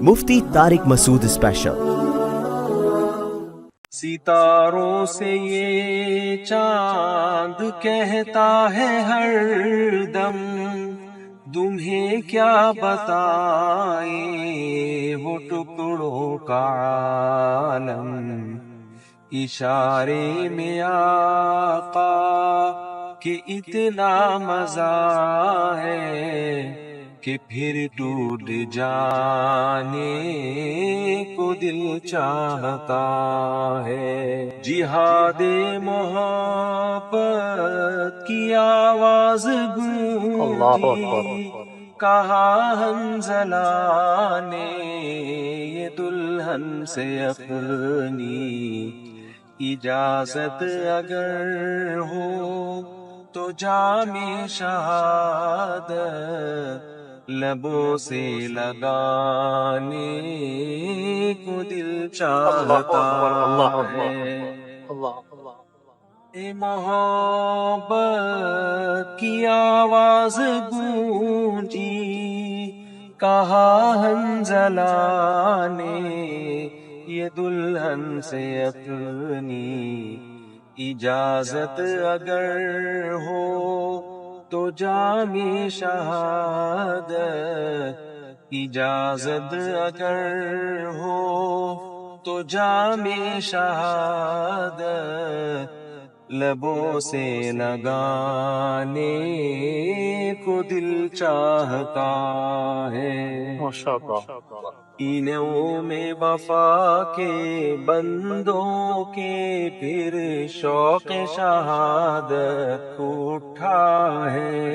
مفتی طارق مسعود special. ستاروں سے یہ چاند کہتا ہے ہر دم، تمہیں کیا بتائیں وہ ٹکڑوں کا عالم، اشارے میں آقا کہ اتنا مزہ ہے کہ پھر ٹوٹ جانے کو دل چاہتا ہے۔ جہاد محبت کی آواز گونجی، کہا حنظلہ نے یہ دلہن سے اپنی اجازت اگر ہو تو جام شہادت لبوں سے لگانے کو دل چاہتا ہے۔ اے محبت کی آواز گونجی، کہا حنظلہ نے یہ دلہن سے اپنی اجازت اگر ہو تو جام شہادت، اجازت اگر ہو تو جام شہادت لبوں سے لگانے کو دل چاہتا ہے۔ اینوں میں وفا کے بندوں کے پھر شوق شہادت اٹھا ہے۔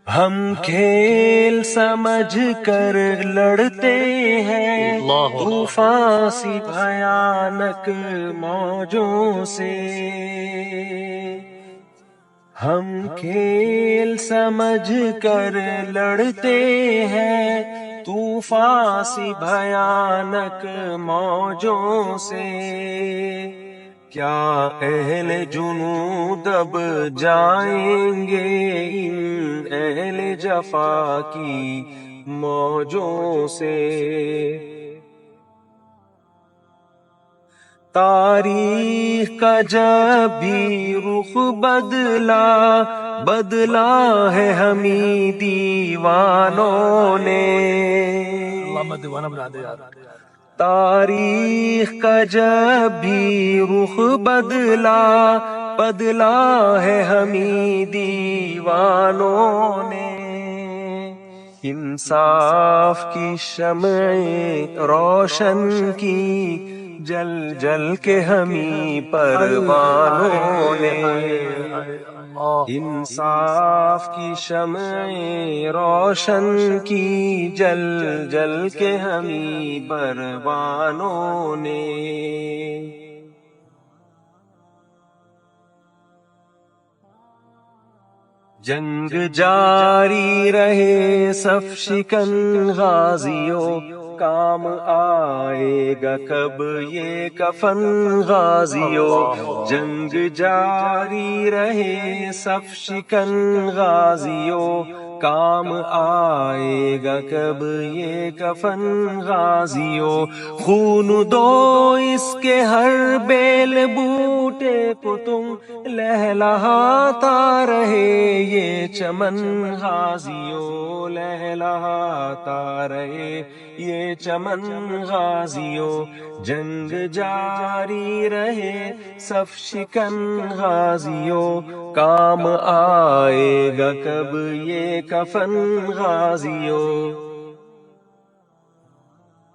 ہم کھیل سمجھ کر لڑتے ہیں طوفان سی بھیانک موجوں سے، ہم کھیل سمجھ کر لڑتے ہیں طوفان سی بھیانک موجوں سے، کیا اہل جنود اب جائیں گے ان اہل جفا کی موجوں سے؟ تاریخ کا جب بھی رخ بدلا ہے ہمیں دیوانوں نے، تاریخ کا جب بھی رخ بدلا ہے ہمیں دیوانوں نے، انصاف کی شمعیں روشن کی جل جل کے ہمیں پروانوں نے، انصاف کی شمعیں روشن کی جل جل کے ہمیں پروانوں نے۔ جنگ جاری رہے صف شکن غازیوں، کام آئے گا کب یہ کفن غازیوں، جنگ جاری رہے صف شکن غازیوں، کام آئے گا کب یہ کفن غازیوں، خون دو اس کے ہر بیل بوٹے کو تم لہلہاتا رہے یہ چمن غازیوں، لہلہاتا رہے یہ چمن غازیوں، جنگ جاری رہے صف شکن غازیوں، کام آئے گا کب یہ کفن غازیوں۔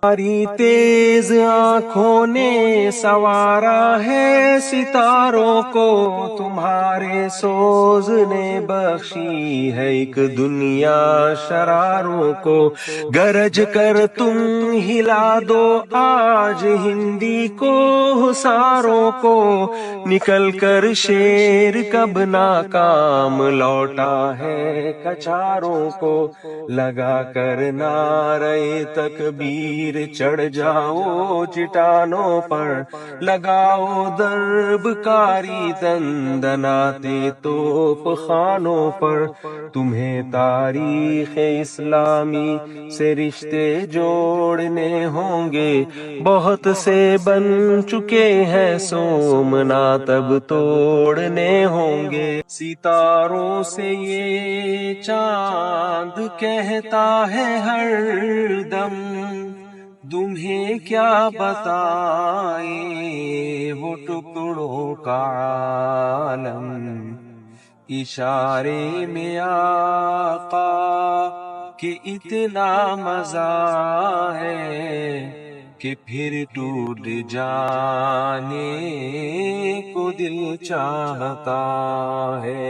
تمہاری تیز آنکھوں نے سنوارا ہے ستاروں کو، تمہارے سوز نے بخشی ہے ایک دنیا شراروں کو، گرج کر تم ہلا دو آج ہندی کو حصاروں کو، نکل کر شیر کب ناکام لوٹا ہے کچاروں کو، لگا کر نعرہ تکبیر پھر چڑھ جاؤ چٹانوں پر، لگاؤ درب کاری دندناتے توپ خانوں پر، تمہیں تاریخ اسلامی سے رشتے جوڑنے ہوں گے، بہت سے بن چکے ہیں سومنات اب توڑنے ہوں گے۔ ستاروں سے یہ چاند کہتا ہے ہر دم، تمہیں کیا بتائے وہ ٹکڑوں کا عالم، اشارے میں آقا کہ اتنا مزہ ہے کہ پھر ٹوٹ جانے کو دل چاہتا ہے۔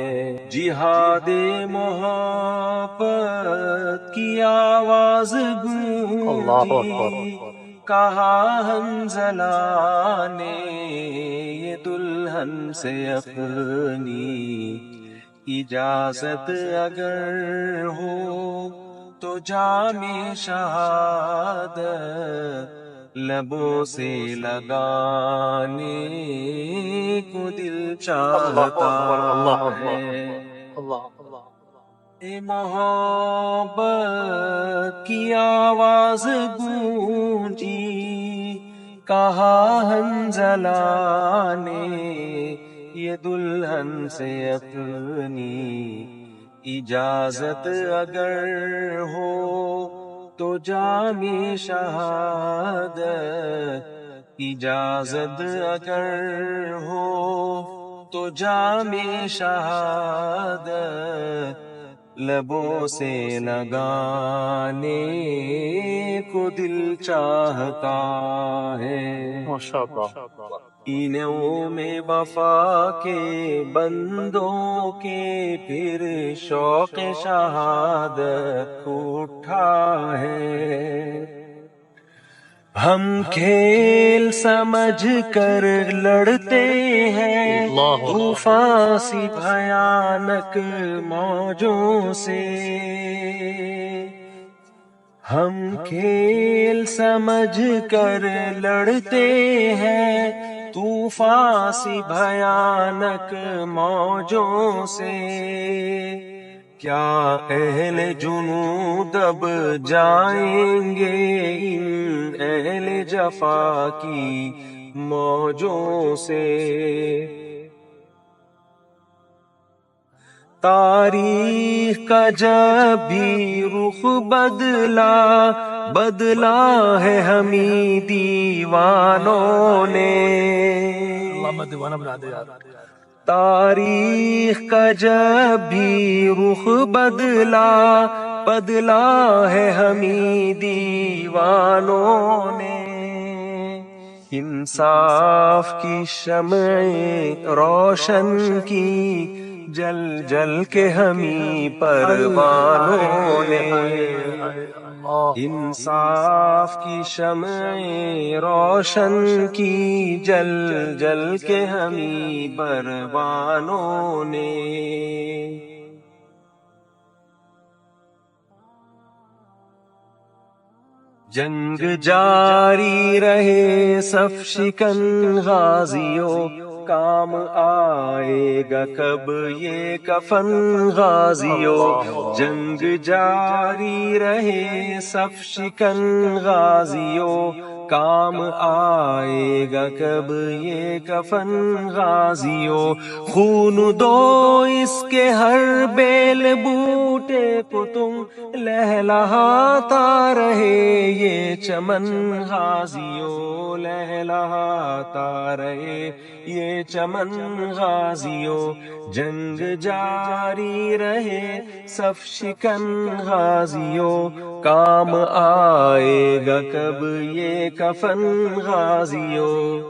جہاد محبت کی آواز گونجی، کہا حنظلہ نے یہ دلہن سے اپنی، اجازت اگر ہو تو جام شہادت لبوں سے لگانے کو دل چاہتا ہے۔ محبت کی آواز گونجی، کہا حنظلہ نے یہ دلہن سے اپنی، اجازت اگر ہو تو جام شہادت، اجازت اگر ہو تو جام شہادت لبوں سے لگانے کو دل چاہتا ہے۔ اینوں میں وفا کے بندوں کے پھر شوق شہادت اٹھا ہے۔ ہم کھیل سمجھ کر لڑتے ہیں طوفان سی بھیانک موجوں سے، ہم کھیل سمجھ کر لڑتے ہیں طوفان سی بھیانک موجوں سے، کیا اہل جنود اب جائیں گے ان اہل جفا کی موجوں سے۔ تاریخ کا جب بھی رخ بدلا ہے ہمیں دیوانوں نے، تاریخ کا جب بھی رخ بدلا ہے ہمیں دیوانوں نے، انصاف کی شمعیں روشن کی جل جل کے ہمیں پروانوں نے، انصاف کی شمعیں روشن کی جل جل کے ہمیں پروانوں نے۔ جنگ جاری رہے صف شکن غازیوں، کام آئے گا کب یہ کفن غازیوں، جنگ جاری رہے صف شکن غازیوں، کام آئے گا کب یہ کفن غازیوں، خون دو اس کے ہر بیل بوٹے کو تم لہلہاتا رہے یہ چمن غازیوں، لہلہاتا رہے یہ چمن غازیوں، جنگ جاری رہے صف شکن غازیوں، کام آئے گا کب یہ کفن غازیوں۔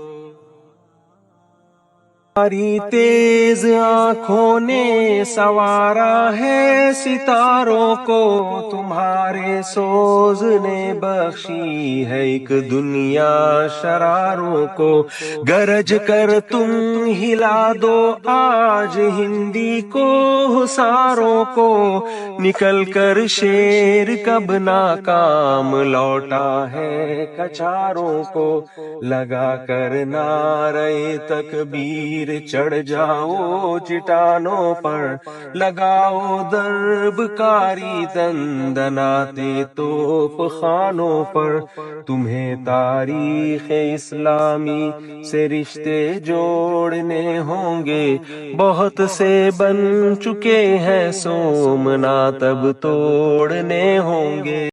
تمہاری تیز آنکھوں نے سنوارا ہے ستاروں کو، تمہارے سوز نے بخشی ہے ایک دنیا شراروں کو، گرج کر تم ہلا دو آج ہندی کو حساروں کو، نکل کر شیر کب ناکام لوٹا ہے کچاروں کو، لگا کر نعرہ تکبیر چڑھ جاؤ چٹانوں پر، لگاؤ درب کاری دندناتے توپ خانوں پر، تمہیں تاریخ اسلامی سے رشتے جوڑنے ہوں گے، بہت سے بن چکے ہیں سومنات اب توڑنے ہوں گے۔